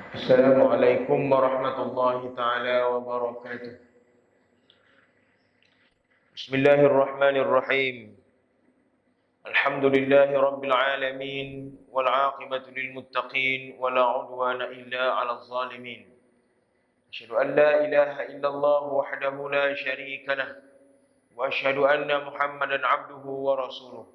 Assalamualaikum warahmatullahi taala wabarakatuh. Bismillahirrahmanirrahim. Alhamdulillahi rabbil alamin wal 'aqibatu lil muttaqin wa la 'udwana illa 'alal zalimin. Asyhadu an la ilaha illallah wahdahu la syarika lah wa asyhadu anna Muhammadan 'abduhu wa rasuluh.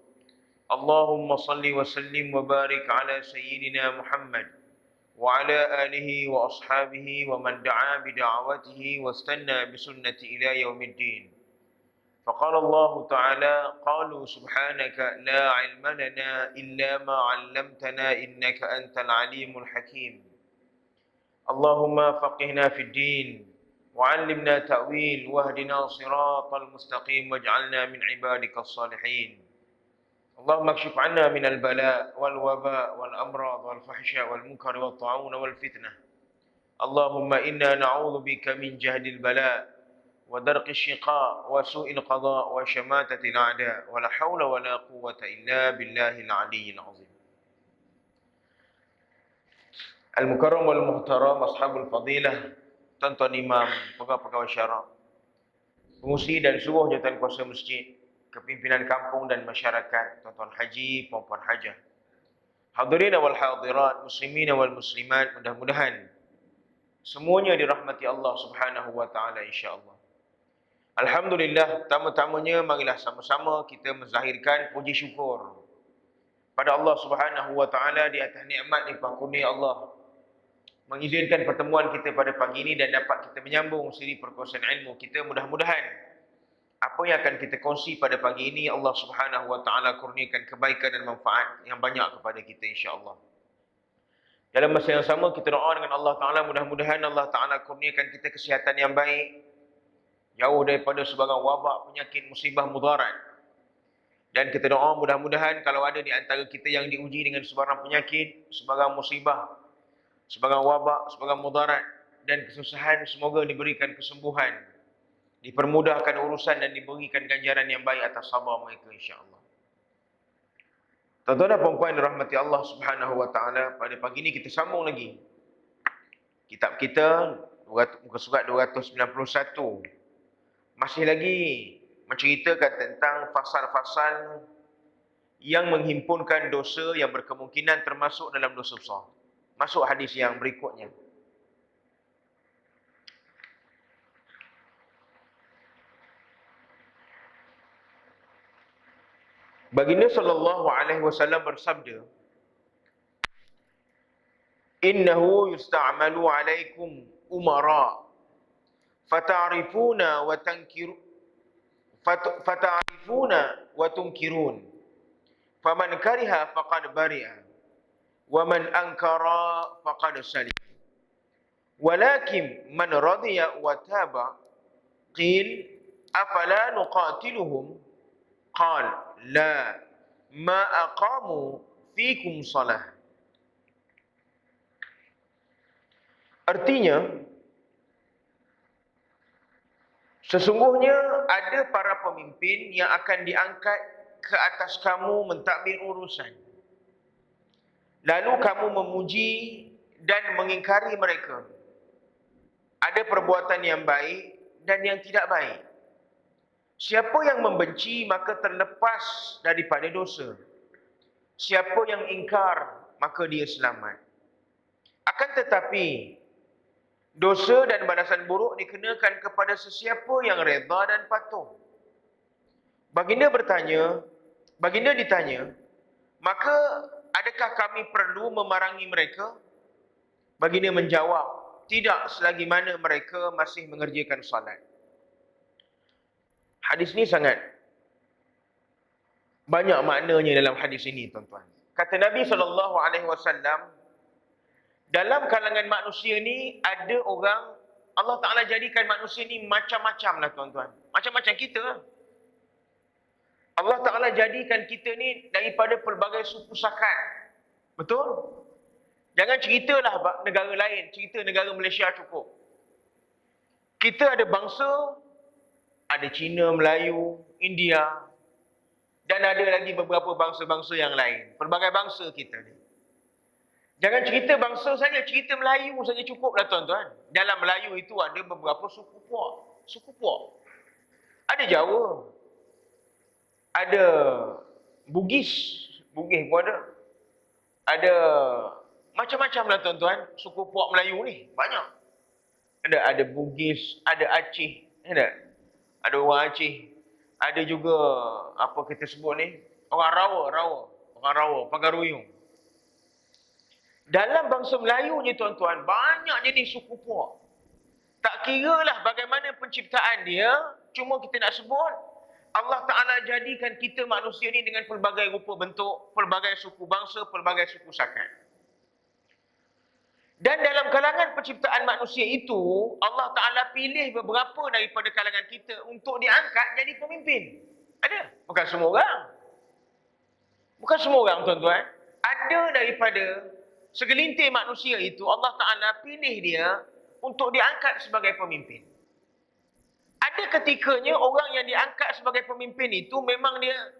Allahumma salli wa sallim wa barik ala sayyidina Muhammad وعلى آله وأصحابه ومن دعا بدعوته واستنى بسنة إلى يوم الدين. فقال الله تعالى: قالوا سبحانك لا علم لنا إلا ما علمتنا إنك أنت العليم الحكيم. اللهم فقهنا في الدين وعلمنا تأويل واهدنا صراط المستقيم واجعلنا من عبادك الصالحين. اللهم اكشف عنا من البلاء والوباء والأمراض والفحشاء والمنكر والطاعون والفتنة. اللهم إنا نعوذ بك من جهد البلاء ودرك الشقاء وسوء القضاء وشماتة الأعداء ولا حول ولا قوة إلا بالله العلي العظيم. Al-Mukarram wal-Muhtaram, Ashabul Fadilah, Tuan-tuan Imam, pegawai syarak, pengurusi dan seluruh jawatan kuasa masjid, kepimpinan kampung dan masyarakat, tuan-tuan haji, puan-puan hajah, hadirin wal hadirat, muslimin wal muslimat, mudah-mudahan semuanya dirahmati Allah Subhanahu wa taala insya-Allah. Alhamdulillah, pertama-tamanya marilah sama-sama kita menzahirkan puji syukur pada Allah Subhanahu wa taala di atas nikmat limpah kurnia Allah mengizinkan pertemuan kita pada pagi ini dan dapat kita menyambung siri perkongsian ilmu kita. Mudah-mudahan apa yang akan kita kongsi pada pagi ini Allah Subhanahu wa taala kurniakan kebaikan dan manfaat yang banyak kepada kita insya-Allah. Dalam masa yang sama kita doa dengan Allah taala, mudah-mudahan Allah taala kurniakan kita kesihatan yang baik, jauh daripada sebarang wabak, penyakit, musibah, mudarat. Dan kita doa mudah-mudahan kalau ada di antara kita yang diuji dengan sebarang penyakit, sebarang musibah, sebarang wabak, sebarang mudarat dan kesusahan, semoga diberikan kesembuhan, dipermudahkan urusan dan diberikan ganjaran yang baik atas sabar mereka insya-Allah. Tuan-tuan dan puan-puan dirahmati Allah Subhanahu wa taala, pada pagi ini kita sambung lagi kitab kita muka surat 291. Masih lagi menceritakan tentang fasal-fasal yang menghimpunkan dosa yang berkemungkinan termasuk dalam dosa besar. Masuk hadis yang berikutnya. Baginda sallallahu alaihi wasallam bersabda, "Innahu yusta'malu 'alaikum umara fata'rifuna wa tankiru fata'rifuna wa tunkirun. Faman kariha faqad bari'a wa man ankara faqad salim. Walakin man radiya wa taba qil afala nuqatiluhum qal la ma aqamu fikum salah." Artinya, sesungguhnya ada para pemimpin yang akan diangkat ke atas kamu mentadbir urusan. Lalu kamu memuji dan mengingkari mereka. Ada perbuatan yang baik dan yang tidak baik. Siapa yang membenci maka terlepas daripada dosa. Siapa yang ingkar maka dia selamat. Akan tetapi dosa dan balasan buruk dikenakan kepada sesiapa yang redha dan patuh. Baginda ditanya, maka adakah kami perlu memerangi mereka? Baginda menjawab, tidak selagi mana mereka masih mengerjakan salat. Hadis ni sangat banyak maknanya dalam hadis ini, tuan-tuan. Kata Nabi SAW, dalam kalangan manusia ni ada orang, Allah Ta'ala jadikan manusia ni macam-macam lah, tuan-tuan. Macam-macam kita. Allah Ta'ala jadikan kita ni daripada pelbagai suku sakat. Betul? Jangan ceritalah negara lain, cerita negara Malaysia cukup. Kita ada bangsa, ada Cina, Melayu, India, dan ada lagi beberapa bangsa-bangsa yang lain. Pelbagai bangsa kita ni. Jangan cerita bangsa saja, cerita Melayu saja cukuplah tuan-tuan. Dalam Melayu itu ada beberapa suku puak. Suku puak. Ada Jawa. Ada Bugis. Bugis pun ada. Ada macam-macam lah tuan-tuan. Suku puak Melayu ni. Banyak. Ada Bugis. Ada Aceh. Ada orang Aceh. Ada juga apa kita sebut ni. Orang Rawa. Orang Rawa. Pagaruyung. Dalam bangsa Melayu ni tuan-tuan, banyak jenis suku puak. Tak kira lah bagaimana penciptaan dia, cuma kita nak sebut, Allah Ta'ala jadikan kita manusia ni dengan pelbagai rupa bentuk, pelbagai suku bangsa, pelbagai suku sakat. Dan dalam kalangan penciptaan manusia itu, Allah Ta'ala pilih beberapa daripada kalangan kita untuk diangkat jadi pemimpin. Ada? Bukan semua orang. Bukan semua orang tuan-tuan. Ada daripada segelintir manusia itu, Allah Ta'ala pilih dia untuk diangkat sebagai pemimpin. Ada ketikanya orang yang diangkat sebagai pemimpin itu memang dia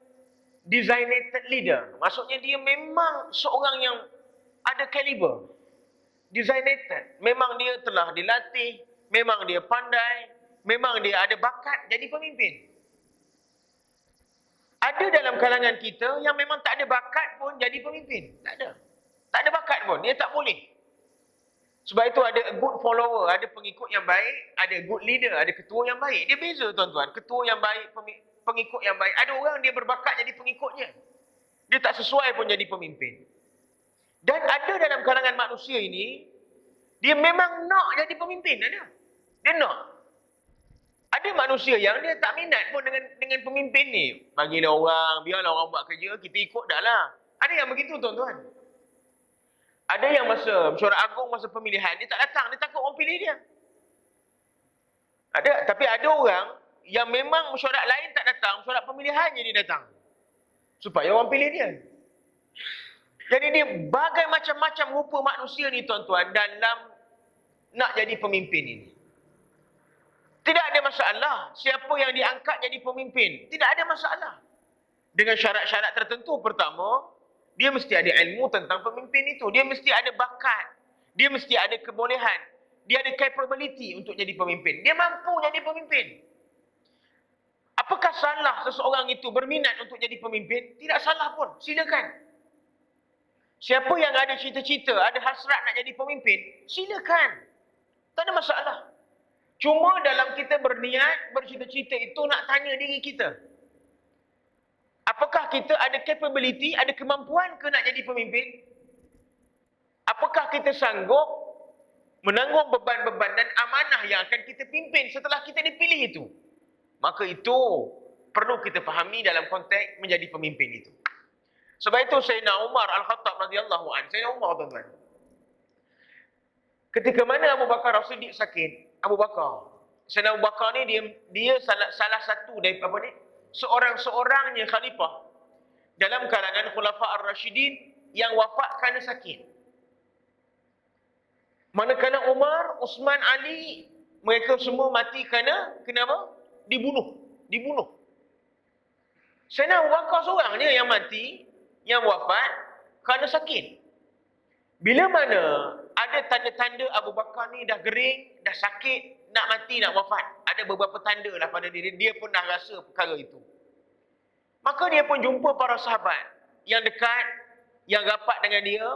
designated leader. Maksudnya dia memang seorang yang ada kaliber. Designated. Memang dia telah dilatih, memang dia pandai, memang dia ada bakat jadi pemimpin. Ada dalam kalangan kita yang memang tak ada bakat pun jadi pemimpin. Tak ada. Tak ada bakat pun, dia tak boleh. Sebab itu ada good follower, ada pengikut yang baik, ada good leader, ada ketua yang baik. Dia beza tuan-tuan, ketua yang baik, pengikut yang baik. Ada orang dia berbakat jadi pengikutnya. Dia tak sesuai pun jadi pemimpin. Dan ada dalam kalangan manusia ini, dia memang nak jadi pemimpin. Ada. Dia nak. Ada manusia yang dia tak minat pun dengan pemimpin ni. Bagilah orang, biarlah orang buat kerja, kita ikut dah lah. Ada yang begitu tuan-tuan. Ada yang masa mesyuarat agung, masa pemilihan, dia tak datang. Dia takut orang pilih dia. Ada. Tapi ada orang yang memang mesyuarat lain tak datang, mesyuarat pemilihannya dia datang. Supaya orang pilih dia. Jadi dia bagai macam-macam rupa manusia ni tuan-tuan dalam nak jadi pemimpin ini. Tidak ada masalah. Siapa yang diangkat jadi pemimpin, tidak ada masalah. Dengan syarat-syarat tertentu. Pertama, dia mesti ada ilmu tentang pemimpin itu. Dia mesti ada bakat. Dia mesti ada kebolehan. Dia ada capability untuk jadi pemimpin. Dia mampu jadi pemimpin. Apakah salah seseorang itu berminat untuk jadi pemimpin? Tidak salah pun. Silakan. Siapa yang ada cita-cita, ada hasrat nak jadi pemimpin, silakan. Tak ada masalah. Cuma dalam kita berniat, bercita-cita itu nak tanya diri kita. Apakah kita ada capability, ada kemampuan ke nak jadi pemimpin? Apakah kita sanggup menanggung beban-beban dan amanah yang akan kita pimpin setelah kita dipilih itu? Maka itu perlu kita fahami dalam konteks menjadi pemimpin itu. Sebab itu Sayyidina Umar Al-Khattab radhiyallahu anhu, Sayyidina Umar tuan-tuan. Ketika mana Abu Bakar As-Siddiq sakit, Abu Bakar. Sayyidina Abu Bakar ni dia salah satu dari apa ni? Seorang-seorangnya khalifah dalam kalangan Khulafa Ar-Rashidin yang wafat kerana sakit. Manakala Umar, Uthman, Ali, mereka semua mati kerana kenapa? Dibunuh. Sayyidina Abu Bakar seorangnya yang mati, yang wafat kerana sakit. Bila mana ada tanda-tanda Abu Bakar ni dah gering, dah sakit, nak mati, nak wafat. Ada beberapa tanda lah pada diri dia pun dah rasa perkara itu. Maka dia pun jumpa para sahabat yang dekat, yang rapat dengan dia,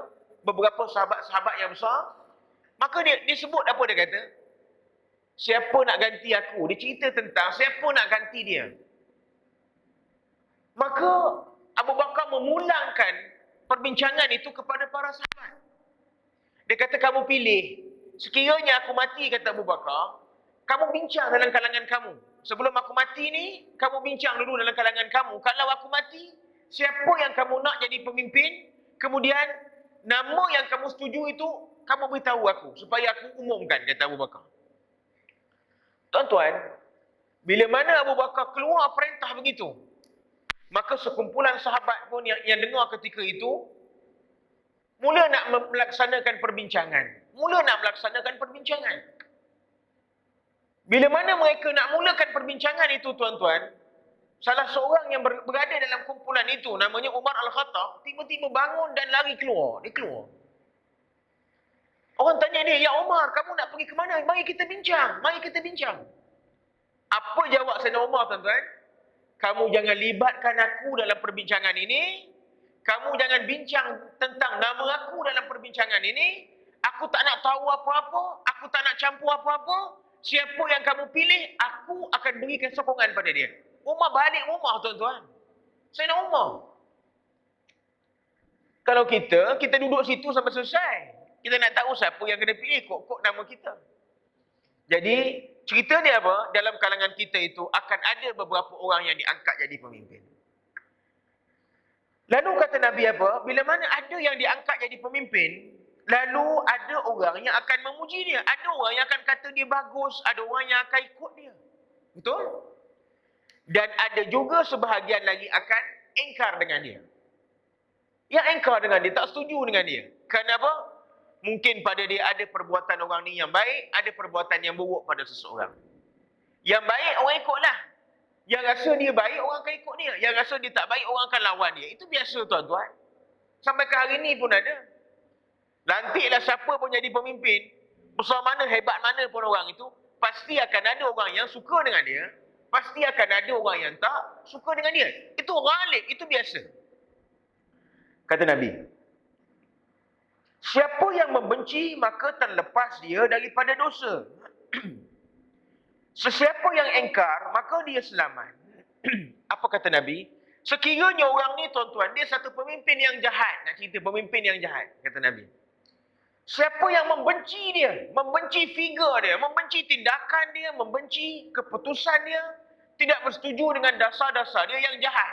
beberapa sahabat-sahabat yang besar. Maka dia sebut apa dia kata? Siapa nak ganti aku? Dia cerita tentang siapa nak ganti dia. Maka Abu Bakar memulangkan perbincangan itu kepada para sahabat. Dia kata, kamu pilih. Sekiranya aku mati, kata Abu Bakar, kamu bincang dalam kalangan kamu. Sebelum aku mati ni, kamu bincang dulu dalam kalangan kamu. Kalau aku mati, siapa yang kamu nak jadi pemimpin? Kemudian, nama yang kamu setuju itu, kamu beritahu aku. Supaya aku umumkan, kata Abu Bakar. Tuan-tuan, bila mana Abu Bakar keluar perintah begitu, maka sekumpulan sahabat pun yang dengar ketika itu, mula nak melaksanakan perbincangan. Bila mana mereka nak mulakan perbincangan itu, tuan-tuan, salah seorang yang berada dalam kumpulan itu, namanya Umar Al-Khattab, tiba-tiba bangun dan lari keluar. Dia keluar. dia, "Ya Umar, kamu nak pergi ke mana? Mari kita bincang. Mari kita bincang." Apa jawab Sayyidina Umar, tuan-tuan? "Kamu jangan libatkan aku dalam perbincangan ini. Kamu jangan bincang tentang nama aku dalam perbincangan ini. Aku tak nak tahu apa-apa. Aku tak nak campur apa-apa. Siapa yang kamu pilih, aku akan berikan sokongan pada dia." Umar balik rumah, tuan-tuan. Sayyidina Umar. Kalau kita duduk situ sampai selesai. Kita nak tahu siapa yang kena pilih, kok nama kita. Jadi, cerita dia apa? Dalam kalangan kita itu akan ada beberapa orang yang diangkat jadi pemimpin. Lalu kata Nabi apa? Bila mana ada yang diangkat jadi pemimpin, lalu ada orang yang akan memuji dia. Ada orang yang akan kata dia bagus, ada orang yang akan ikut dia. Betul? Dan ada juga sebahagian lagi akan engkar dengan dia. Yang engkar dengan dia, tak setuju dengan dia. Kenapa? Mungkin pada dia ada perbuatan orang ni yang baik, ada perbuatan yang buruk pada seseorang. Yang baik orang ikutlah. Yang rasa dia baik orang akan ikut dia. Yang rasa dia tak baik orang akan lawan dia. Itu biasa, tuan-tuan. Sampai ke hari ni pun ada. Lantiklah siapa pun jadi pemimpin, besar mana, hebat mana pun orang itu, pasti akan ada orang yang suka dengan dia, pasti akan ada orang yang tak suka dengan dia. Itu ghalib, itu biasa. Kata Nabi, siapa yang membenci maka terlepas dia daripada dosa. Sesiapa yang engkar maka dia selamat. Apa kata Nabi? Sekiranya orang ni, tuan-tuan, dia satu pemimpin yang jahat. Nak cerita pemimpin yang jahat, kata Nabi. Siapa yang membenci dia, membenci figure dia, membenci tindakan dia, membenci keputusan dia, tidak bersetuju dengan dasar-dasar dia yang jahat,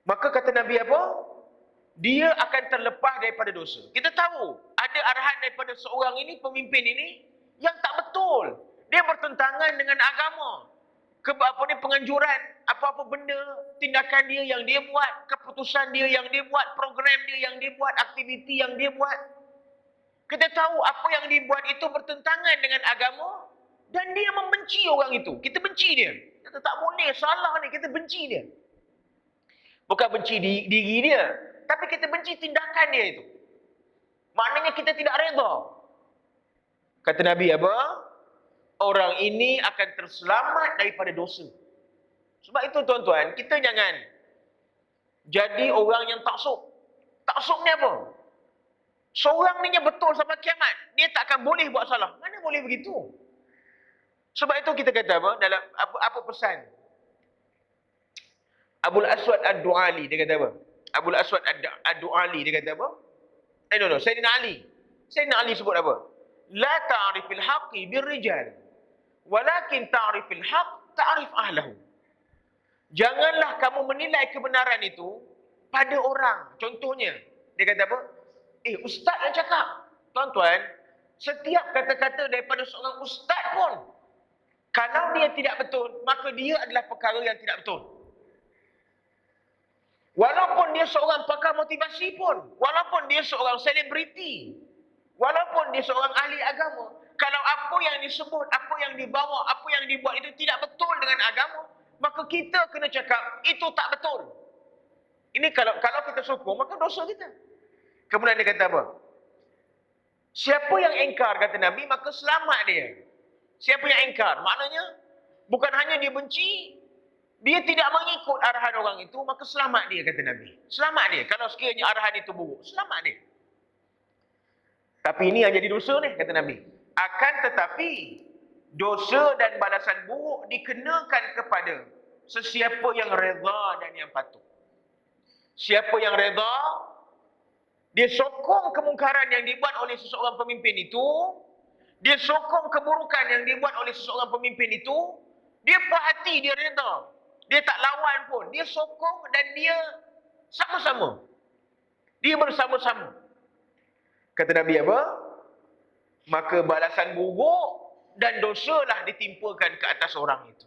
maka kata Nabi apa? Dia akan terlepas daripada dosa. Kita tahu ada arahan daripada seorang ini, pemimpin ini, yang tak betul. Dia bertentangan dengan agama. Penganjuran, apa-apa benda, tindakan dia yang dia buat, keputusan dia yang dia buat, program dia yang dia buat, aktiviti yang dia buat. Kita tahu apa yang dia buat itu bertentangan dengan agama dan dia membenci orang itu. Kita benci dia. Kita tak boleh, salah ni, kita benci dia. Bukan benci diri dia, tapi kita benci tindakan dia itu. Maknanya kita tidak redha. Kata Nabi apa? Orang ini akan terselamat daripada dosa. Sebab itu, tuan-tuan, kita jangan jadi orang yang taksub. Taksub ni apa? Seorang ni yang betul sampai kiamat, dia tak akan boleh buat salah. Mana boleh begitu? Sebab itu kita kata apa? Dalam apa pesan Abul Aswad Ad-Du'ali, dia kata apa? Abul Aswad Ad-Du'ali, dia kata apa? Sayyidina Ali. Sayyidina Ali sebut apa? La ta'rifil haqqi birrijal, walakin ta'rifil haqq ta'rif ahlahu. Janganlah kamu menilai kebenaran itu pada orang. Contohnya, dia kata apa? Ustaz yang cakap. Tuan-tuan, setiap kata-kata daripada seorang ustaz pun, kalau dia tidak betul, maka dia adalah perkara yang tidak betul. Walaupun dia seorang pakar motivasi pun, walaupun dia seorang selebriti, walaupun dia seorang ahli agama, kalau apa yang disebut, apa yang dibawa, apa yang dibuat itu tidak betul dengan agama, maka kita kena cakap, itu tak betul. Ini kalau kita sokong, maka dosa kita. Kemudian dia kata apa? Siapa yang engkar, kata Nabi, maka selamat dia. Siapa yang engkar? Maknanya, bukan hanya dia benci, dia tidak mengikut arahan orang itu, maka selamat dia, kata Nabi. Selamat dia. Kalau sekiranya arahan itu buruk, selamat dia. Tapi ini yang jadi dosa ni, kata Nabi. Akan tetapi, dosa dan balasan buruk dikenakan kepada sesiapa yang redha dan yang patuh. Siapa yang redha, dia sokong kemungkaran yang dibuat oleh seseorang pemimpin itu, dia sokong keburukan yang dibuat oleh seseorang pemimpin itu, dia puas hati, dia redha. Dia tak lawan pun, dia sokong dan dia sama-sama. Dia bersama-sama. Kata Nabi apa? Maka balasan buruk dan dosalah ditimpakan ke atas orang itu.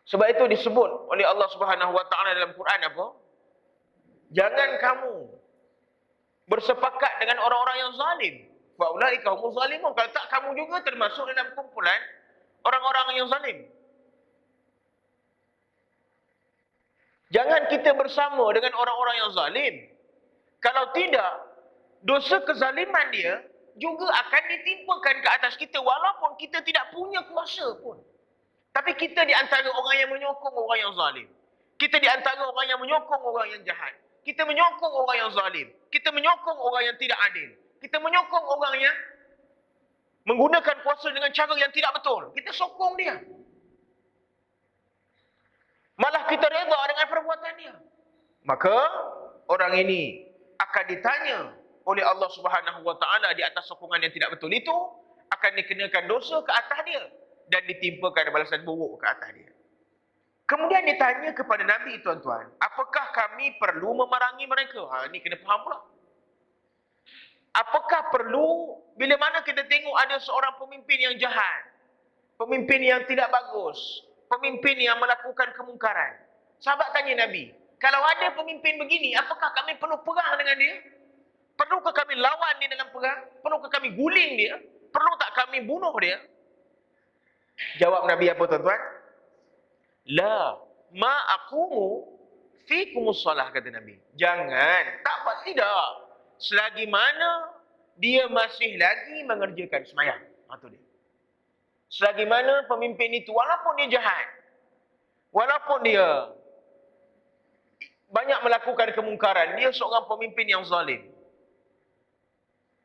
Sebab itu disebut oleh Allah Subhanahu Wa Taala dalam Quran apa? Jangan kamu bersepakat dengan orang-orang yang zalim. Fa ulaika humuz zalimun. Kalau tak, kamu juga termasuk dalam kumpulan orang-orang yang zalim. Jangan kita bersama dengan orang-orang yang zalim. Kalau tidak, dosa kezaliman dia juga akan ditimpakan ke atas kita walaupun kita tidak punya kuasa pun. Tapi kita di antara orang yang menyokong orang yang zalim. Kita di antara orang yang menyokong orang yang jahat. Kita menyokong orang yang zalim. Kita menyokong orang yang tidak adil. Kita menyokong orang yang menggunakan kuasa dengan cara yang tidak betul. Kita sokong dia. Malah kita reda dengan perbuatan dia. Maka orang ini akan ditanya oleh Allah Subhanahu Wa Taala di atas sokongan yang tidak betul itu, akan dikenakan dosa ke atas dia dan ditimpakan balasan buruk ke atas dia. Kemudian ditanya kepada Nabi, tuan-tuan, apakah kami perlu memerangi mereka? Ini kena faham pula. Apakah perlu bila mana kita tengok ada seorang pemimpin yang jahat, pemimpin yang tidak bagus, pemimpin yang melakukan kemungkaran? Sahabat tanya Nabi, kalau ada pemimpin begini, apakah kami perlu perang dengan dia? Perlukah kami lawan dia dalam perang? Perlukah kami guling dia? Perlu tak kami bunuh dia? Jawab Nabi apa, tuan-tuan? La ma aqumu fikumus salah, kata Nabi. Jangan, tak apa, tidak. Selagi mana dia masih lagi mengerjakan sembahyang. Itu dia. Selagi mana pemimpin itu, walaupun dia jahat, walaupun dia banyak melakukan kemungkaran, dia seorang pemimpin yang zalim.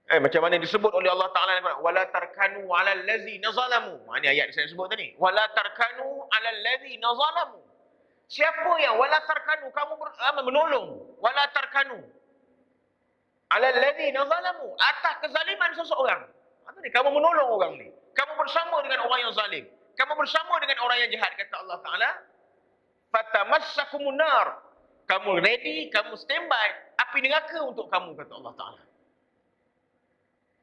Macam mana disebut oleh Allah Ta'ala, wala tarkanu 'alal ladzina zalamu. Ini ayat saya sebut tadi. Wala tarkanu 'alal ladzina zalamu. Siapa yang wala tarkanu, kamu menolong, wala tarkanu 'alal ladzina zalamu, atas kezaliman seseorang. Kamu menolong orang ni. Kamu bersama dengan orang yang zalim. Kamu bersama dengan orang yang jahat, kata Allah Ta'ala. Fatamassakumun nar. Kamu ready, kamu standby, api neraka untuk kamu, kata Allah Ta'ala.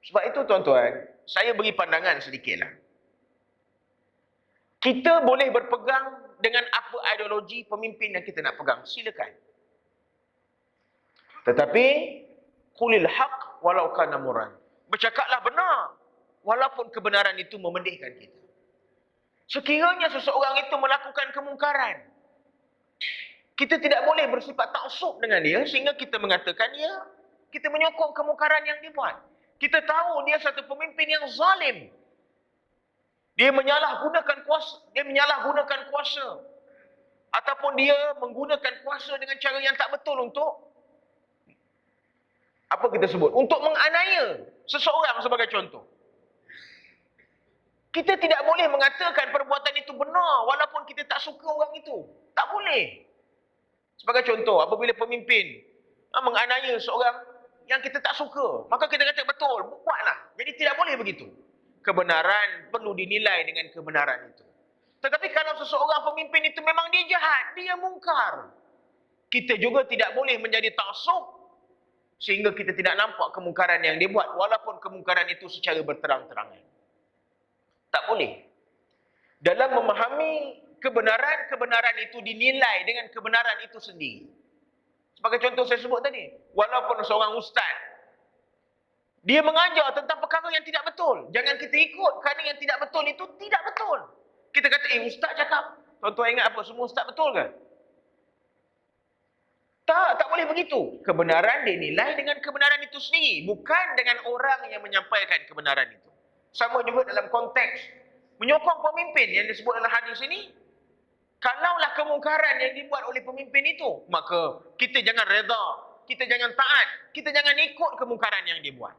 Sebab itu, tuan-tuan, saya beri pandangan sedikitlah. Kita boleh berpegang dengan apa ideologi pemimpin yang kita nak pegang. Silakan. Tetapi, qulil haq walau kana murran. Bercakaplah benar, walaupun kebenaran itu memedihkan kita. Sekiranya seseorang itu melakukan kemungkaran, kita tidak boleh bersifat taksub dengan dia sehingga kita mengatakan ya, kita menyokong kemungkaran yang dibuat. Kita tahu dia satu pemimpin yang zalim. Dia menyalahgunakan kuasa. Ataupun dia menggunakan kuasa dengan cara yang tak betul untuk apa kita sebut? Untuk menganiaya seseorang sebagai contoh. Kita tidak boleh mengatakan perbuatan itu benar walaupun kita tak suka orang itu. Tak boleh. Sebagai contoh, apabila pemimpin menganiaya seorang yang kita tak suka, maka kita kata betul, buatlah. Jadi tidak boleh begitu. Kebenaran perlu dinilai dengan kebenaran itu. Tetapi kalau seseorang pemimpin itu memang dia jahat, dia mungkar, kita juga tidak boleh menjadi taksub sehingga kita tidak nampak kemungkaran yang dia buat walaupun kemungkaran itu secara berterang-terangan. Tak boleh. Dalam memahami kebenaran, kebenaran itu dinilai dengan kebenaran itu sendiri. Sebagai contoh saya sebut tadi, walaupun seorang ustaz, dia mengajar tentang perkara yang tidak betul. Jangan kita ikut kerana yang tidak betul itu tidak betul. Kita kata, ustaz cakap. Tuan-tuan ingat apa? Semua ustaz betul ke? Tak boleh begitu. Kebenaran dinilai dengan kebenaran itu sendiri. Bukan dengan orang yang menyampaikan kebenaran itu. Sama juga dalam konteks menyokong pemimpin yang disebut dalam hadis ini. Kalaulah kemungkaran yang dibuat oleh pemimpin itu, maka kita jangan reda, kita jangan taat, kita jangan ikut kemungkaran yang dia buat.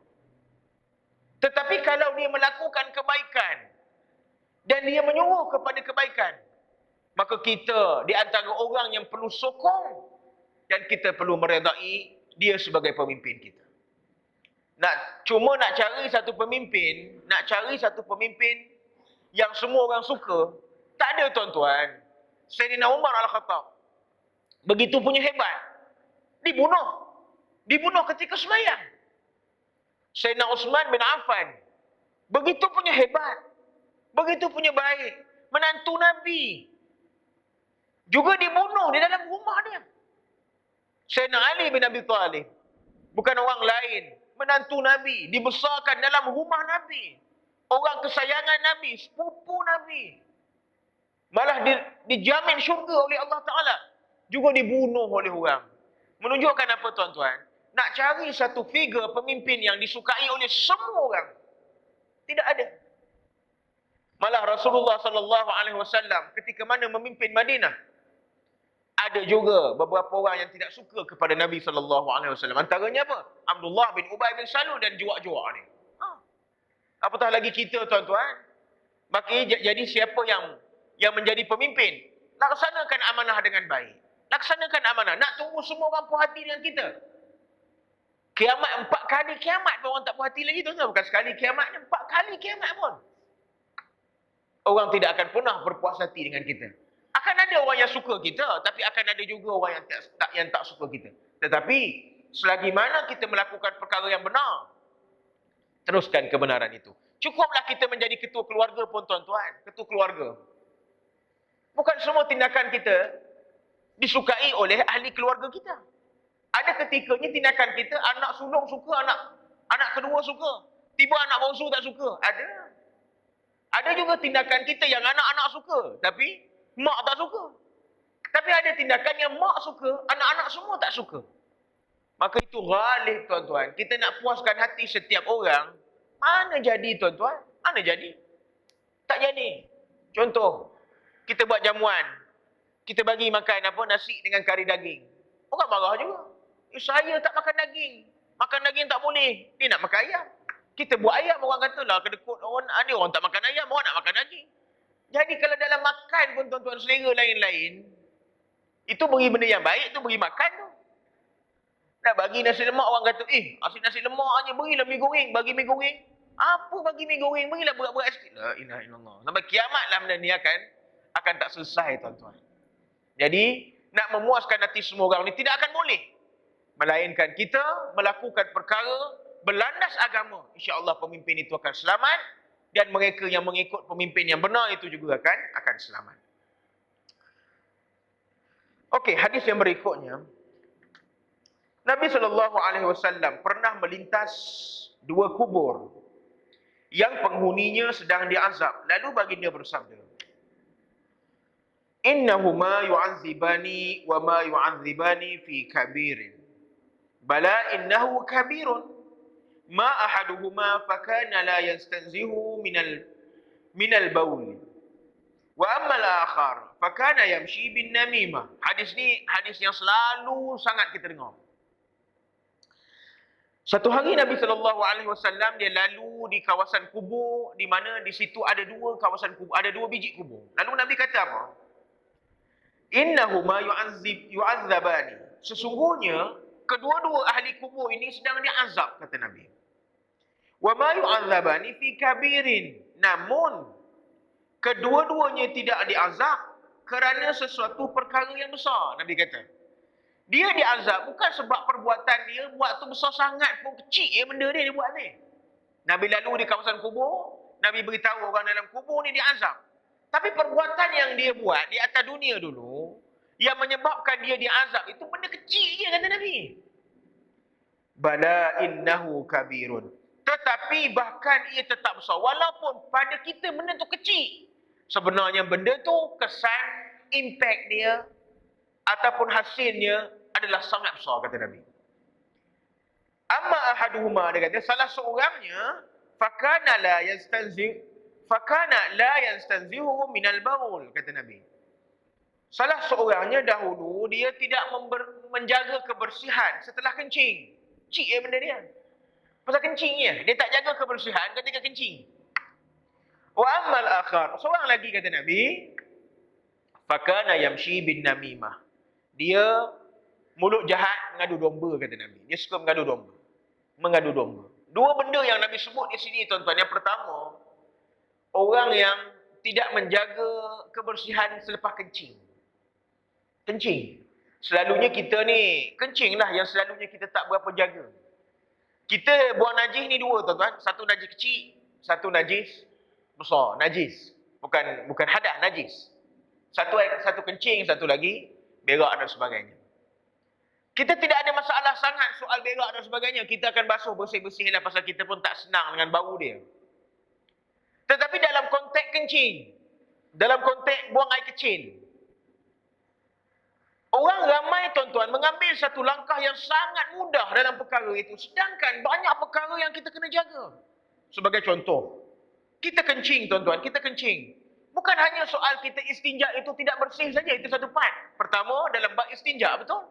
Tetapi kalau dia melakukan kebaikan dan dia menyuruh kepada kebaikan, maka kita di antara orang yang perlu sokong dan kita perlu meredai dia sebagai pemimpin kita. Cuma nak cari satu pemimpin yang semua orang suka, tak ada, tuan-tuan. Sayyidina Umar Al-Khattab begitu punya hebat, dibunuh ketika sembahyang. Sayyidina Uthman bin Affan begitu punya hebat, begitu punya baik, menantu Nabi juga dibunuh di dalam rumah dia. Sayyidina Ali bin Abi Thalib bukan orang lain, menantu Nabi, dibesarkan dalam rumah Nabi, orang kesayangan Nabi, sepupu Nabi, malah dijamin syurga oleh Allah Ta'ala, juga dibunuh oleh orang. Menunjukkan apa, tuan-tuan? nak cari satu figure pemimpin yang disukai oleh semua orang. Tidak ada. Malah Rasulullah sallallahu alaihi wasallam ketika mana memimpin Madinah, ada juga beberapa orang yang tidak suka kepada Nabi sallallahu alaihi wasallam. Antaranya apa? Abdullah bin Ubay bin Salul dan juak-juak ni. Apatah lagi kita, tuan-tuan. Maka jadi siapa yang menjadi pemimpin, laksanakan amanah dengan baik. Laksanakan amanah. Nak tunggu semua orang puas hati dengan kita. Kiamat 4 kali kiamat pun orang tak puas hati lagi, tuan-tuan. Bukan sekali kiamat ni, 4 kali kiamat pun orang tidak akan pernah berpuas hati dengan kita. Akan ada orang yang suka kita, tapi akan ada juga orang yang tak suka kita. Tetapi selagi mana kita melakukan perkara yang benar, teruskan kebenaran itu. Cukuplah kita menjadi ketua keluarga pun, tuan-tuan. Ketua keluarga. Bukan semua tindakan kita disukai oleh ahli keluarga kita. Ada ketikanya tindakan kita, anak sulung suka, anak kedua suka. Tiba anak bongsu tak suka. Ada. Ada juga tindakan kita yang anak-anak suka, tapi mak tak suka. Tapi ada tindakan yang mak suka, anak-anak semua tak suka. Maka itu ghalib, tuan-tuan. Kita nak puaskan hati setiap orang, mana jadi, tuan-tuan? Mana jadi? Tak jadi. Contoh, kita buat jamuan. Kita bagi makan nasi dengan kari daging. Orang marah juga. Saya tak makan daging. Makan daging tak boleh. Dia nak makan ayam. Kita buat ayam, orang kata lah kedekut. Ada orang tak makan ayam, orang nak makan daging. Jadi kalau dalam makan pun, tuan-tuan, selera lain-lain, itu beri benda yang baik, itu beri makan tu. Nak bagi nasi lemak, orang kata, asyik nasi lemak je, berilah mi goreng, bagi mi goreng. Apa bagi mi goreng? Berilah berat-berat sikit. La ilaha illallah. Sampai kiamatlah benda ni akan tak selesai, tuan-tuan. Jadi, nak memuaskan hati semua orang ni tidak akan boleh. Melainkan kita melakukan perkara berlandas agama. InsyaAllah pemimpin itu akan selamat. Dan mereka yang mengikut pemimpin yang benar itu juga akan selamat. Okey, hadis yang berikutnya. Nabi SAW pernah melintas 2 kubur yang penghuninya sedang diazab. Lalu baginda bersabda, "Innahuma yu'adzibani wa ma yu'adzibani fi kabirin. Bala innahu kabirun. Ma ahaduhuma fakana la yastanzihu minal baul. Wa amma al-akhar fakana yamshi bin namimah." Hadis ni hadis yang selalu sangat kita dengar. Satu hari Nabi SAW dia lalu di kawasan kubur, di mana di situ ada 2 kawasan kubur, ada 2 biji kubur. Lalu Nabi kata apa? Innahuma yu'adzabani. Sesungguhnya kedua-dua ahli kubur ini sedang diazab, kata Nabi. Wa ma yu'adzabani fi kabirin. Namun kedua-duanya tidak diazab kerana sesuatu perkara yang besar. Nabi kata, dia diazab bukan sebab perbuatan dia buat tu besar sangat pun, kecil je benda dia buat ni. Nabi lalu di kawasan kubur, Nabi beritahu orang dalam kubur ni diazab. Tapi perbuatan yang dia buat di atas dunia dulu, yang menyebabkan dia diazab, itu benda kecil je, kata Nabi. Bala innahu kabirun. Tetapi bahkan ia tetap besar. Walaupun pada kita benda tu kecil, sebenarnya benda tu kesan, impact dia ataupun hasilnya adalah sangat besar, kata Nabi. Amma ahaduhuma, dia kata salah seorangnya, fakana la yastanzihu minal baul, kata Nabi. Salah seorangnya dahulu dia tidak menjaga kebersihan setelah kencing. Cik benda dia. Pasal kencingnya, dia tak jaga kebersihan ketika kencing. Wa ammal akhar, seorang lagi, kata Nabi, fakana yamshi bin namimah. Dia mulut jahat, mengadu domba, kata Nabi. Dia suka mengadu domba. Mengadu domba. 2 benda yang Nabi sebut di sini, tuan-tuan. Yang pertama, orang yang tidak menjaga kebersihan selepas kencing. Kencing. Selalunya kita ni, kencing lah yang selalunya kita tak berapa jaga. Kita buang najis ni 2, tuan-tuan. Satu najis kecil, satu najis besar. Najis. Bukan hadas, najis. Satu kencing, satu lagi berak dan sebagainya. Kita tidak ada masalah sangat soal berak dan sebagainya. Kita akan basuh bersih-bersih lah, pasal kita pun tak senang dengan bau dia. Tetapi dalam konteks kencing, dalam konteks buang air kecil, Orang ramai tuan-tuan mengambil satu langkah yang sangat mudah dalam perkara itu. Sedangkan banyak perkara yang kita kena jaga. Sebagai contoh, kita kencing tuan-tuan, kita kencing. Bukan hanya soal kita istinja itu tidak bersih saja, itu satu part. Pertama, dalam bab istinja, betul?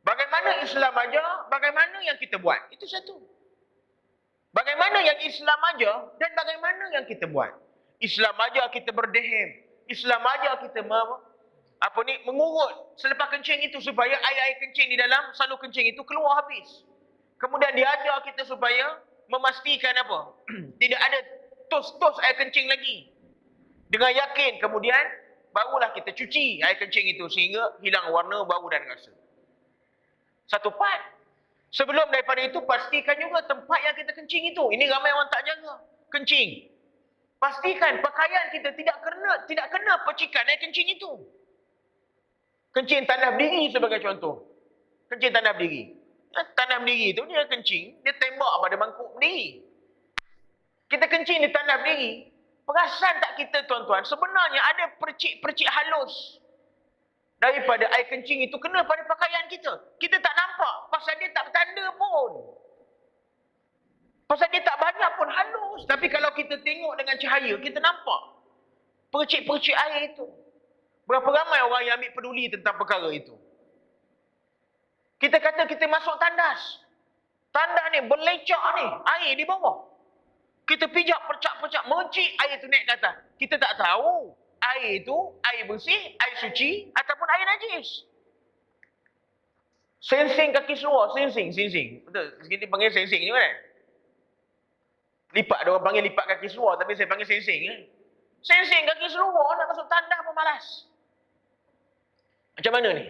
Bagaimana Islam ajar, bagaimana yang kita buat. Itu satu. Bagaimana yang Islam ajar dan bagaimana yang kita buat. Islam ajar kita berdehem. Islam ajar kita mengurut selepas kencing itu supaya air-air kencing di dalam salur kencing itu keluar habis. Kemudian dia ajar kita supaya memastikan apa? Tidak ada tos-tos air kencing lagi. Dengan yakin kemudian barulah kita cuci air kencing itu sehingga hilang warna, bau dan rasa. Satu part. Sebelum daripada itu pastikan juga tempat yang kita kencing itu. Ini ramai orang tak jaga. Kencing. Pastikan pakaian kita tidak kena percikan air kencing itu. Kencing tanah berdiri sebagai contoh. Kencing tanah berdiri. Tanah berdiri itu dia kencing, dia tembak pada mangkuk berdiri. Kita kencing di tanah berdiri. Perasan tak kita tuan-tuan, sebenarnya ada percik-percik halus daripada air kencing itu kena pada pakaian kita. Kita tak nampak pasal dia tak bertanda pun. Pasal dia tak banyak pun halus. Tapi kalau kita tengok dengan cahaya, kita nampak percik-percik air itu. Berapa ramai orang yang ambil peduli tentang perkara itu. Kita kata kita masuk tandas. Tandas ni berlecak ni, air di bawah. Kita pijak percak-percak, mercik air tu naik ke atas. Kita tak tahu air itu air bersih, air suci ataupun air najis. Sensing kaki seluar, sensing. Betul, kita panggil sensing ni kan? Lipat, ada orang panggil lipat kaki seluar tapi saya panggil sensing kan? Sensing kaki seluar nak masuk tandas pun malas. Macam mana ni?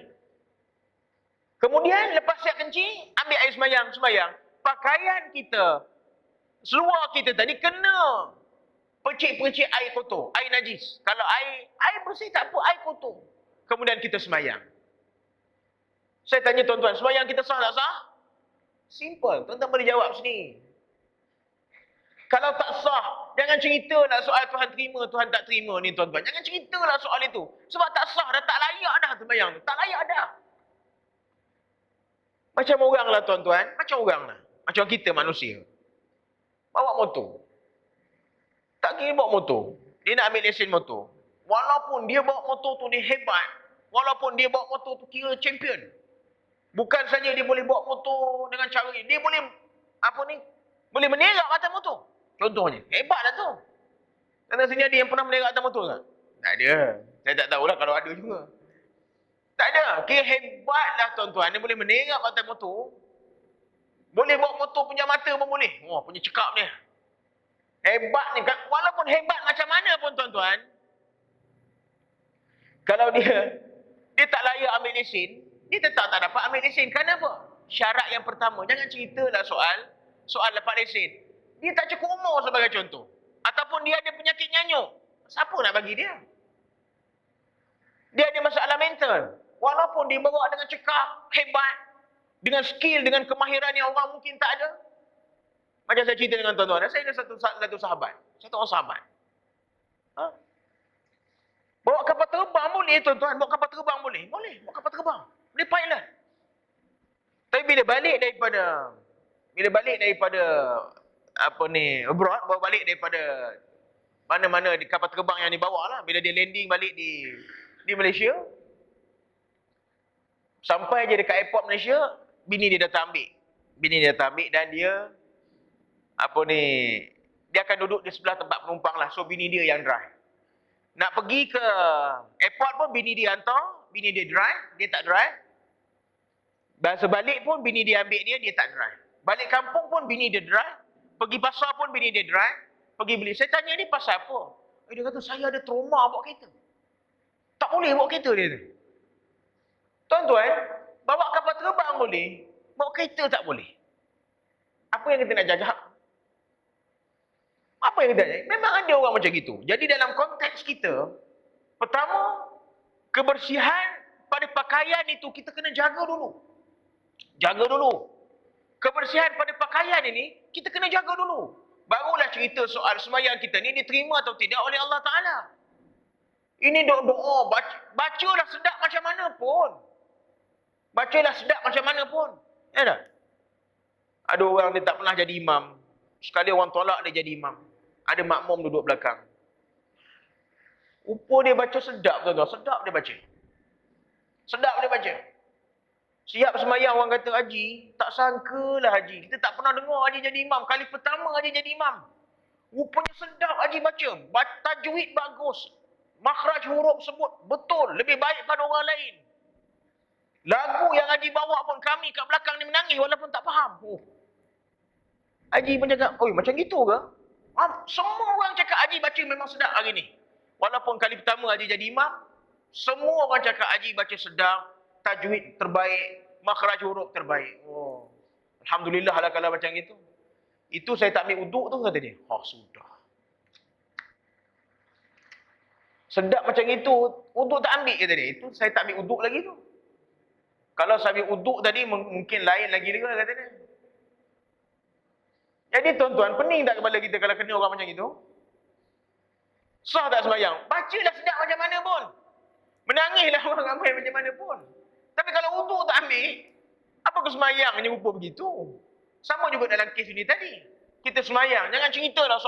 Kemudian lepas siap kencing, ambil air sembayang. Pakaian kita, seluar kita tadi kena percik-percik air kotor, air najis. Kalau air bersih tak apa, air kotor. Kemudian kita sembayang. Saya tanya tuan-tuan, sembayang kita sah tak sah? Simple, tuan-tuan boleh jawab sini. Kalau tak sah, jangan ceritalah soal Tuhan terima, Tuhan tak terima ni tuan-tuan. Jangan ceritalah soal itu. Sebab tak sah dah, tak layak dah sembayang tu. Tak layak dah. Macam orang lah tuan-tuan, macam orang lah. Macam kita manusia. Bawa motor. Tak kira bawa motor. Dia nak ambil lesen motor. Walaupun dia bawa motor tu dia hebat. Walaupun dia bawa motor tu kira champion. Bukan saja dia boleh bawa motor dengan cara ni. Dia boleh, boleh menerak atas motor. Contohnya. Hebat lah tu. Kata sini ada yang pernah menerak atas motor tak? Tak ada. Saya tak tahulah kalau ada juga. Tak ada. Kira hebat lah tuan-tuan. Dia boleh menerak atas motor. Boleh bawa motor punya mata pun boleh. Wah, punya cekap ni. Hebat ni. Walaupun hebat macam mana pun tuan-tuan. Kalau dia tak layak ambil lesen, dia tetap tak dapat ambil lesen. Kenapa? Syarat yang pertama. Jangan ceritalah soal dapat lesen. Dia tak cukup umur sebagai contoh. Ataupun dia ada penyakit nyanyuk. Siapa nak bagi dia? Dia ada masalah mental. Walaupun dia bawa dengan cekap, hebat. Dengan skill, dengan kemahiran yang orang mungkin tak ada. Macam saya cerita dengan tuan-tuan. Saya ada satu sahabat. Satu orang sahabat. Bawa kapal terbang boleh tuan-tuan. Bawa kapal terbang boleh. Boleh. Bawa kapal terbang. Boleh pilot. Tapi bila balik daripada abroad, bawa balik daripada mana-mana di kapal terbang yang dibawa lah. Bila dia landing balik di Malaysia, sampai je dekat airport Malaysia, bini dia datang ambil dan dia dia akan duduk di sebelah tempat penumpang lah. So bini dia yang drive. Nak pergi ke airport pun bini dia hantar, bini dia drive, dia tak drive. Dan sebalik pun bini dia ambil dia tak drive. Balik kampung pun bini dia drive. Pergi pasar pun bini dia drive. Pergi beli. Saya tanya ni pasal apa? Dia kata saya ada trauma bawa kereta. Tak boleh bawa kereta dia tu. Tuan-tuan, bawa kapal terbang boleh, bawa kereta tak boleh. Apa yang kita nak jaga? Apa yang kita jaga? Memang ada orang macam gitu. Jadi dalam konteks kita, pertama, kebersihan pada pakaian itu kita kena jaga dulu. Jaga dulu. Kebersihan pada pakaian ini, kita kena jaga dulu. Barulah cerita soal sembahyang kita ni diterima atau tidak oleh Allah Ta'ala. Ini doa, bacalah sedap macam mana pun. Bacalah sedap macam mana pun. Ya tak? Ada orang dia tak pernah jadi imam. Sekali orang tolak dia jadi imam. Ada makmum duduk belakang. Rupa dia baca sedap tuan-tuan. Sedap dia baca. Sedap dia baca. Siap semayang orang kata Haji. Tak sangkalah Haji. Kita tak pernah dengar Haji jadi imam. Kali pertama Haji jadi imam. Rupanya sedap Haji baca. Tajwid bagus. Makhraj huruf sebut betul. Lebih baik pada orang lain. Lagu yang Haji bawa pun kami kat belakang ni menangis walaupun tak faham. Haji pun cakap, oi macam gitu ke? Semua orang cakap Haji baca memang sedap hari ni. Walaupun kali pertama Haji jadi imam, semua orang cakap Haji baca sedap, tajwid terbaik, makhraj huruf terbaik. Oh, Alhamdulillah lah kalau macam itu. Itu saya tak ambil uduk tu kata dia. Sudah. Sedap macam itu, uduk tak ambil kata dia. Itu saya tak ambil uduk lagi tu. Kalau saya ambil uduk tadi mungkin lain lagi juga kata dia. Jadi tuan-tuan, pening tak kepala kita kalau kena orang macam itu? Sah tak sembahyang? Bacalah sedap macam mana pun. Menangislah orang ramai macam mana pun. Tapi kalau uduk tak ambil, apa ke sembahyang hanya rupa begitu? Sama juga dalam kes ini tadi. Kita sembahyang, jangan ceritalah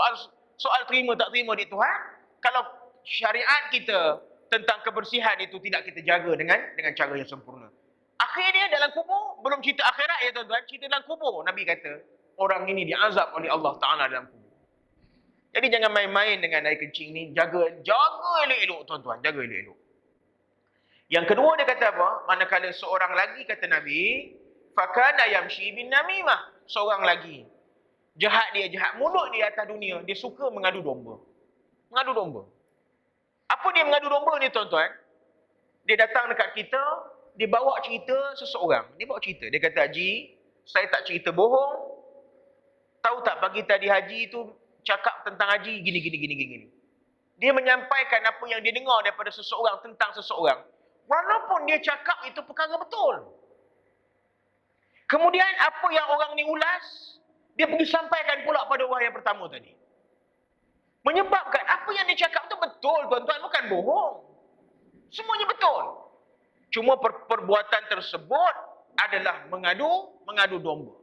soal terima tak terima di Tuhan. Kalau syariat kita tentang kebersihan itu tidak kita jaga dengan cara yang sempurna. Akhirnya dalam kubur, belum cerita akhirat ya tuan-tuan, cerita dalam kubur. Nabi kata, orang ini diazab oleh Allah Ta'ala dalam kubur. Jadi jangan main-main dengan air kencing ni. Jaga elok-elok tuan-tuan. Jaga elok-elok. Yang kedua dia kata apa? Manakala seorang lagi kata Nabi, fakana yamshi bin namimah. Seorang lagi. Jahat mulut dia atas dunia. Dia suka mengadu domba. Mengadu domba. Apa dia mengadu domba ni tuan-tuan? Dia datang dekat kita, dia bawa cerita seseorang. Dia bawa cerita. Dia kata, Haji, saya tak cerita bohong. Tahu tak pagi tadi Haji tu cakap tentang Haji gini. Dia menyampaikan apa yang dia dengar daripada seseorang tentang seseorang. Walaupun dia cakap itu perkara betul. Kemudian apa yang orang ni ulas, dia pergi sampaikan pula pada orang yang pertama tadi. Menyebabkan apa yang dia cakap itu betul tuan-tuan, bukan bohong. Semuanya betul. Cuma perbuatan tersebut adalah mengadu domba.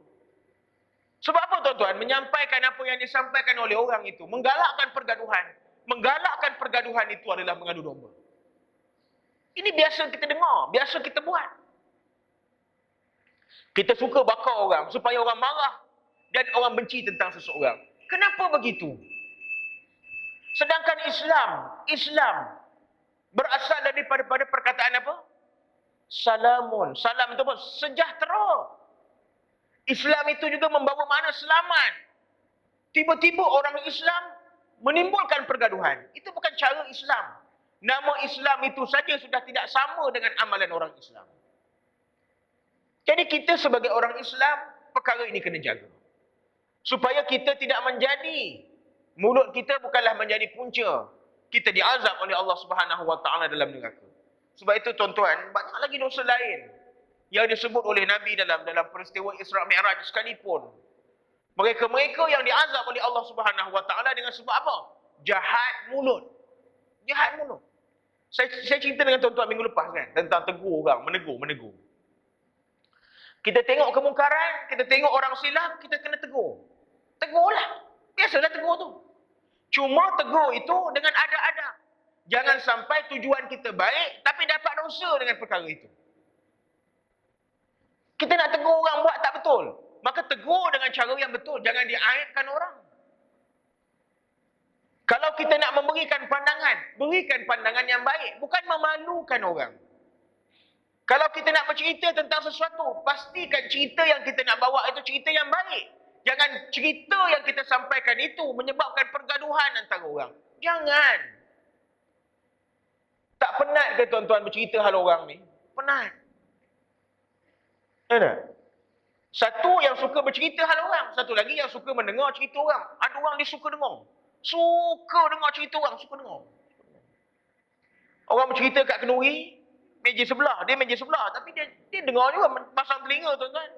Sebab apa tuan-tuan? Menyampaikan apa yang disampaikan oleh orang itu. Menggalakkan pergaduhan. Menggalakkan pergaduhan itu adalah mengadu domba. Ini biasa kita dengar. Biasa kita buat. Kita suka bakar orang supaya orang marah dan orang benci tentang seseorang. Kenapa begitu? Sedangkan Islam berasal daripada perkataan apa? Salamun. Salam itu apa? Sejahtera. Islam itu juga membawa makna selamat. Tiba-tiba orang Islam menimbulkan pergaduhan. Itu bukan cara Islam. Nama Islam itu saja sudah tidak sama dengan amalan orang Islam. Jadi kita sebagai orang Islam, perkara ini kena jaga. Supaya kita tidak menjadi, mulut kita bukanlah menjadi punca. Kita diazab oleh Allah Subhanahu Wa Taala dalam neraka. Sebab itu tuan-tuan, banyak lagi dosa lain yang disebut oleh Nabi dalam peristiwa Isra Mi'raj sekalipun. Mereka-mereka yang diazab oleh Allah Subhanahu Wa Taala dengan sebab apa? Jahat mulut. Jahat mulut. Saya cerita dengan tuan-tuan minggu lepas kan tentang tegur orang, menegur. Kita tengok kemungkaran, kita tengok orang silap, kita kena tegur. Tegurlah. Biasalah tegur tu. Cuma tegur itu dengan adab-adab. Jangan sampai tujuan kita baik tapi dapat dosa dengan perkara itu. Kita nak tegur orang buat tak betul. Maka tegur dengan cara yang betul. Jangan diaibkan orang. Kalau kita nak memberikan pandangan, berikan pandangan yang baik. Bukan memalukan orang. Kalau kita nak bercerita tentang sesuatu, pastikan cerita yang kita nak bawa itu cerita yang baik. Jangan cerita yang kita sampaikan itu menyebabkan pergaduhan antara orang. Jangan. Tak penat ke tuan-tuan bercerita hal orang ni? Penat. Ada? Satu yang suka bercerita hal orang. Satu lagi yang suka mendengar cerita orang. Ada orang dia suka dengar. Suka dengar cerita orang. Suka dengar. Orang bercerita kat kenduri, meja sebelah. Dia meja sebelah. Tapi dia dengar juga pasang telinga tuan-tuan.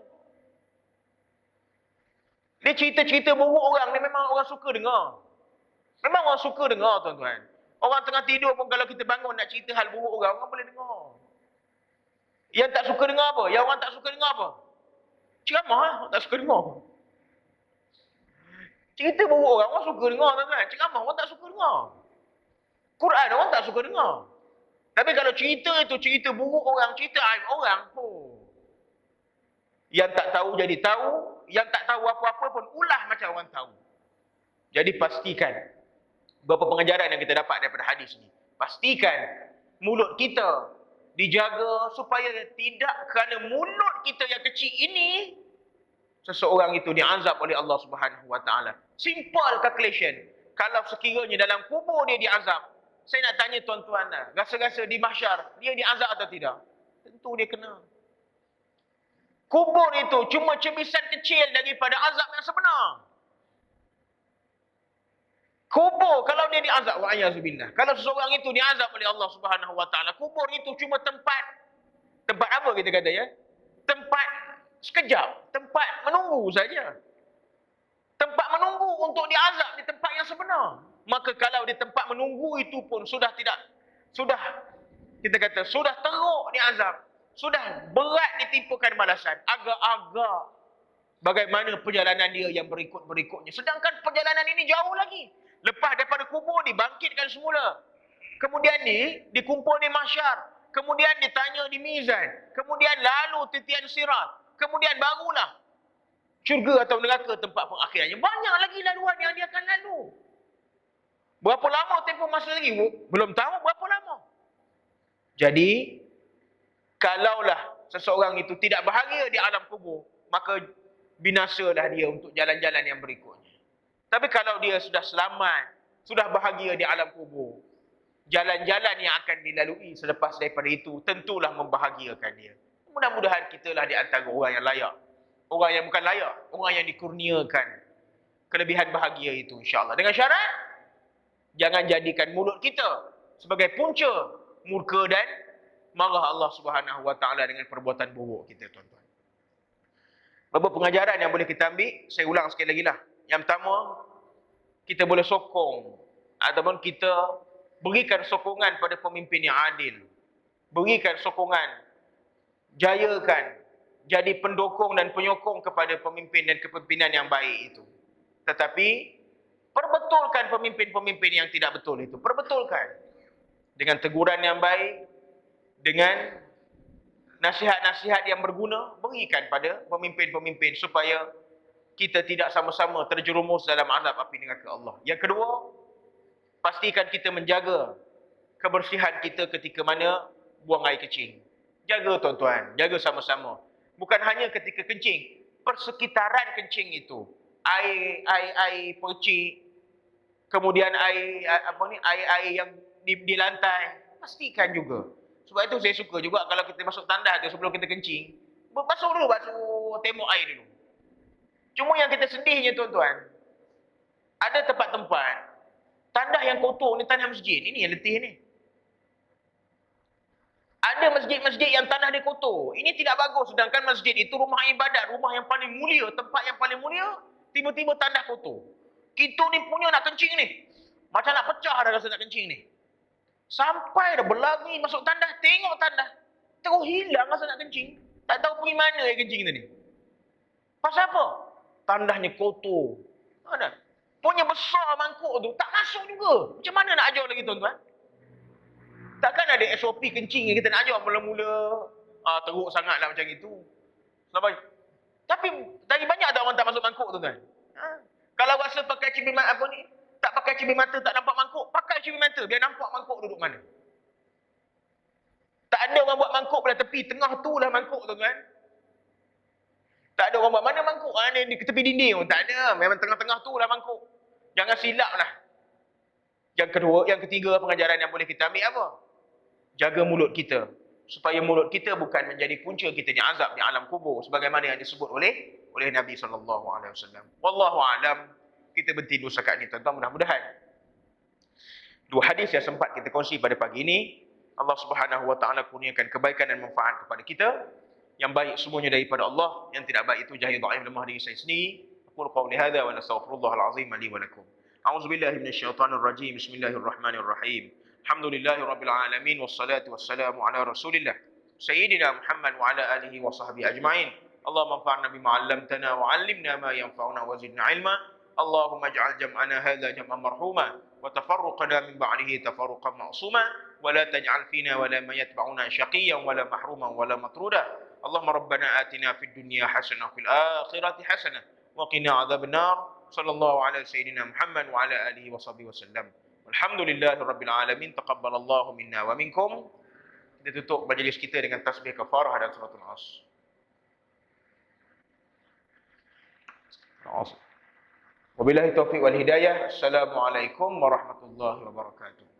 Dia cerita-cerita buruk orang ni memang orang suka dengar. Memang orang suka dengar tuan-tuan. Orang tengah tidur pun kalau kita bangun nak cerita hal buruk orang boleh dengar. Yang tak suka dengar apa? Yang orang tak suka dengar apa? Ceramah lah, orang tak suka dengar. Cerita buruk orang suka dengar tuan-tuan. Ceramah orang tak suka dengar. Quran orang tak suka dengar. Tapi kalau cerita itu cerita buruk orang, cerita aib orang, yang tak tahu jadi tahu, yang tak tahu apa-apa pun ulah macam orang tahu. Jadi pastikan beberapa pengajaran yang kita dapat daripada hadis ni. Pastikan mulut kita dijaga supaya tidak kerana mulut kita yang kecil ini seseorang itu diazab oleh Allah Subhanahu Wa Taala. Simple calculation. Kalau sekiranya dalam kubur dia diazab, saya nak tanya tuan-tuan lah, rasa-rasa di mahsyar dia diazab atau tidak? Tentu dia kena. Kubur itu cuma cebisan kecil daripada azab yang sebenar. Kubur kalau dia diazab, wa'ayazubillah. Kalau seseorang itu diazab oleh Allah Subhanahu Wa Taala, kubur itu cuma tempat apa kita kata ya? Tempat sekejap, tempat menunggu saja. Tempat menunggu untuk diazab di tempat yang sebenar. Maka kalau di tempat menunggu itu pun sudah kita kata sudah teruk diazab, sudah berat ditimpakan balasan, agak-agak bagaimana perjalanan dia yang berikutnya. Sedangkan perjalanan ini jauh lagi. Lepas daripada kubur dibangkitkan semula. Kemudian dikumpul di mahsyar. Kemudian ditanya di mizan. Kemudian lalu titian sirat. Kemudian barulah syurga atau neraka tempat perakhirannya. Banyak lagi laluan yang dia akan lalu. Berapa lama tempoh masa lagi? Belum tahu berapa lama. Jadi, kalaulah seseorang itu tidak bahagia di alam kubur, maka binasalah dia untuk jalan-jalan yang berikutnya. Tapi kalau dia sudah selamat, sudah bahagia di alam kubur, jalan-jalan yang akan dilalui selepas daripada itu tentulah membahagiakan dia. Mudah-mudahan kitalah di antara orang yang layak. Orang yang bukan layak, orang yang dikurniakan kelebihan bahagia itu insya-Allah. Dengan syarat, jangan jadikan mulut kita sebagai punca murka dan marah Allah Subhanahu Wa Taala dengan perbuatan buruk kita, tuan-tuan. Beberapa pengajaran yang boleh kita ambil, saya ulang sekali lagi lah. Yang pertama, kita boleh sokong ataupun kita berikan sokongan pada pemimpin yang adil. Berikan sokongan, jayakan, jadi pendukung dan penyokong kepada pemimpin dan kepimpinan yang baik itu. Tetapi, perbetulkan pemimpin-pemimpin yang tidak betul itu. Perbetulkan. Dengan teguran yang baik, dengan nasihat-nasihat yang berguna, berikan pada pemimpin-pemimpin supaya kita tidak sama-sama terjerumus dalam azab api neraka Allah. Yang kedua, pastikan kita menjaga kebersihan kita ketika mana buang air kencing. Jaga tuan-tuan, jaga sama-sama. Bukan hanya ketika kencing, persekitaran kencing itu. Air percik, kemudian air yang di lantai, pastikan juga. Sebab itu saya suka juga kalau kita masuk tandas tu sebelum kita kencing, basuh tembok air dulu. Cuma yang kita sedihnya tuan-tuan, ada tempat-tempat tandas yang kotor ni, tandas masjid. Ini yang letih ni. Ada masjid-masjid yang tanah dia kotor. Ini tidak bagus. Sedangkan masjid itu rumah ibadat, rumah yang paling mulia, tempat yang paling mulia, tiba-tiba tandas kotor. Kita ni punya nak kencing ni, macam nak pecah dah rasa nak kencing ni. Sampai dah berlari masuk tandas, tengok tandas, terus hilang rasa nak kencing. Tak tahu pergi mana air kencing tadi. Pasal apa? Tandasnya kotor. Ada. Punya besar mangkuk tu, tak masuk juga. Macam mana nak ajar lagi tuan-tuan? Takkan ada SOP kencing yang kita nak ajar mula-mula teruk sangatlah macam itu. Tapi dari banyak tak orang tak masuk mangkuk tuan-tuan? Kalau rasa pakai cibir mata tak pakai cibir mata tak nampak mangkuk, pakai cibir mata biar nampak mangkuk duduk mana. Tak ada orang buat mangkuk pada tepi, tengah tu lah mangkuk tuan-tuan. Tak ada orang buat mana mangkuk di tepi dinding pun. Tak ada. Memang tengah-tengah tu lah mangkuk. Jangan silap lah. Yang ketiga pengajaran yang boleh kita ambil apa? Jaga mulut kita. Supaya mulut kita bukan menjadi punca kita diazab di alam kubur. Sebagaimana yang disebut oleh Nabi SAW. Wallahu a'lam. Kita berhenti dulu setakat ni tuan-tuan. Mudah-mudahan dua hadis yang sempat kita kongsi pada pagi ini, Allah Subhanahu Wa Taala kurniakan kebaikan dan manfaat kepada kita. Yang baik semuanya daripada Allah, yang tidak baik itu jahil dhaif lemah diri saya sendiri. Aqulu qawli hadza wa nastaghfirullahal azim li wa lakum. A'udzubillahi minasyaitonir rajim. Bismillahirrahmanirrahim. Alhamdulillahirabbil alamin wassalatu wassalamu ala Rasulillah Sayyidina Muhammad wa ala alihi wa sahbihi ajma'in. Allahumma anfa'na bima 'allamtana wa 'allimna ma yanfa'una wa zidna 'ilma. Allahumma ij'al jam'ana hadza jam'an marhuma wa tafarruqana min ba'dihi tafarruqan ma'suma wa la taj'al fina wa la man yatba'una syaqiyyan wa la mahruman wa la matruda. Allahumma rabbana atina fid dunya hasanah wa fil akhirati hasanah wa qina 'adzabannar. Sallallahu ala sayyidina Muhammad wa ala alihi wa sahbihi wasallam. Alhamdulillahirabbil alamin. Taqabbalallahu minna wa minkum. Kita tutup majlis kita dengan tasbih kafarah dan suratul Asr. Wabillahi taufiq wal hidayah. Assalamualaikum warahmatullahi wabarakatuh.